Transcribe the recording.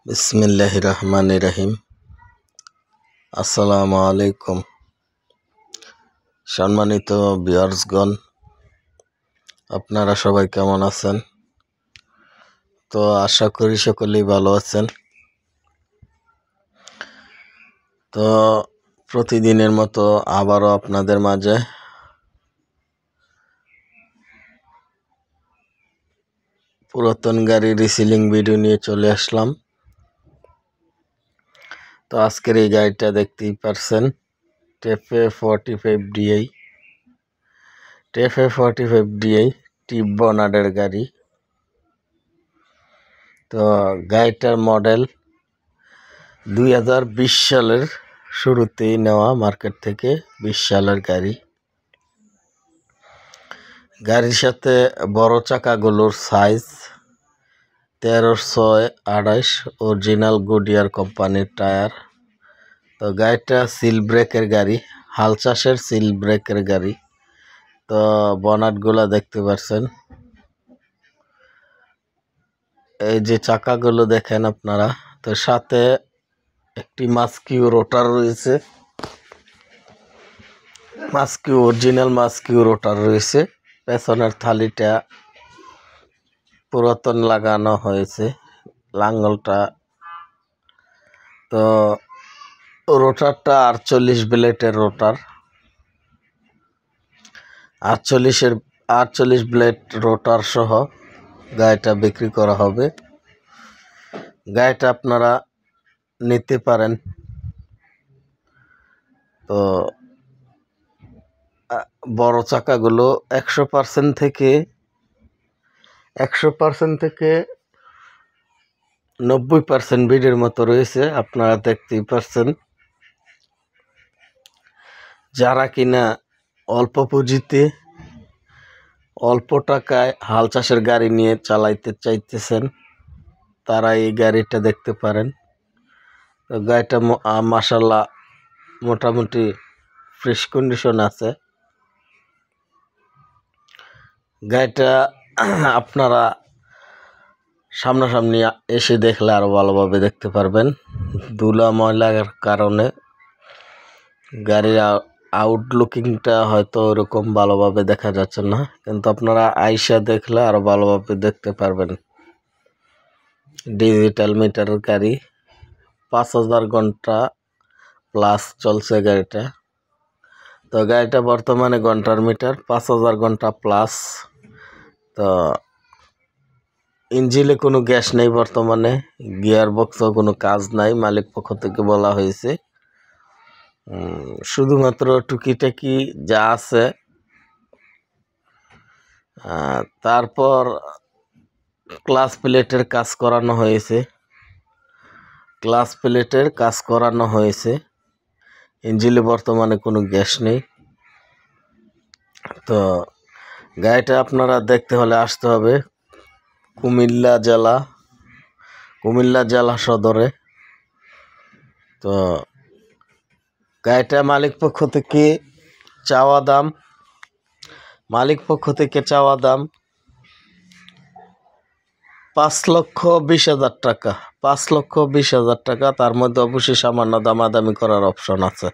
বিসমিল্লাহির রহমানির রহিম। আসসালামু আলাইকুম। সম্মানিত ভিউয়ার্সগণ, আপনারা সবাই কেমন আছেন? তো আশা করি সকলেই ভালো আছেন। তো প্রতিদিনের মতো আবারও আপনাদের মাঝে পুরাতন গাড়ি রিসেলিং ভিডিও নিয়ে চলে আসলাম। তো আজকের এই গাড়িটা দেখতেই পারছেন, টেফে 45DI টিপ বনাডের গাড়ি। তো গাড়িটার মডেল 2020 সালের শুরুতেই নেওয়া, মার্কেট থেকে 20 সালের গাড়ি। গাড়ির সাথে বড় চাকাগুলোর সাইজ 13/6/28, অরিজিনাল গুডিয়ার কোম্পানির টায়ার। তো গাড়িটা সিল ব্রেকের গাড়ি, হাল চাষের সিল ব্রেকের গাড়ি। তো বনাটগুলা দেখতে পাচ্ছেন, এই যে চাকাগুলো দেখেন আপনারা। তো সাথে একটি মাস্কিউ রোটার রয়েছে, অরিজিনাল মাস্কিউ রোটার রয়েছে। পেছনের থালিটা পুরাতন লাগানো হয়েছে, লাঙ্গলটা। তো রোটারটা 48 ব্লেডের রোটার, 48 ব্লেড রোটার সহ গাড়িটা বিক্রি করা হবে। গাড়িটা আপনারা নিতে পারেন। তো বড় চাকাগুলো 100% থেকে 90% বিডের মতো রয়েছে, আপনারা দেখতেই পারছেন। যারা কিনা অল্প পুঁজিতে অল্প টাকায় হাল চাষের গাড়ি নিয়ে চালাইতে চাইতেছেন, তারা এই গাড়িটা দেখতে পারেন। তো গাড়িটা মাশাআল্লাহ মোটামুটি ফ্রেশ কন্ডিশন আছে। গাড়িটা আপনারা সামনাসামনি এসে দেখলে আরো ভালোভাবে দেখতে পারবেন। ধুলা ময়লার কারণে গাড়ির আউটলুকিংটা হয়তো ওরকম ভালোভাবে দেখা যাচ্ছে না, কিন্তু আপনারা আইসা দেখলে আরো ভালোভাবে দেখতে পারবেন। ডিজিটাল মিটারের গাড়ি, 5000 ঘন্টা প্লাস চলছে গাড়িটা। তো গাড়িটা বর্তমানে ঘন্টার মিটার 5000 ঘন্টা প্লাস। তো ইঞ্জিনে কোনো গ্যাস নেই বর্তমানে, গিয়ার বক্সও কোনো কাজ নাই, মালিক পক্ষ থেকে বলা হয়েছে। শুধুমাত্র টুকিটাকি যা আছে, তারপর ক্লাস প্লেটের কাজ করানো হয়েছে। ইঞ্জিনে বর্তমানে কোনো গ্যাস নেই। তো গাড়িটা আপনারা দেখতে হলে আসতে হবে কুমিল্লা জেলা সদরে। তো গাড়িটা মালিক পক্ষ থেকে চাওয়া দাম 5,20,000 টাকা। 5,20,000 টাকা। তার মধ্যে অবশ্যই সামান্য দামাদামি করার অপশন আছে।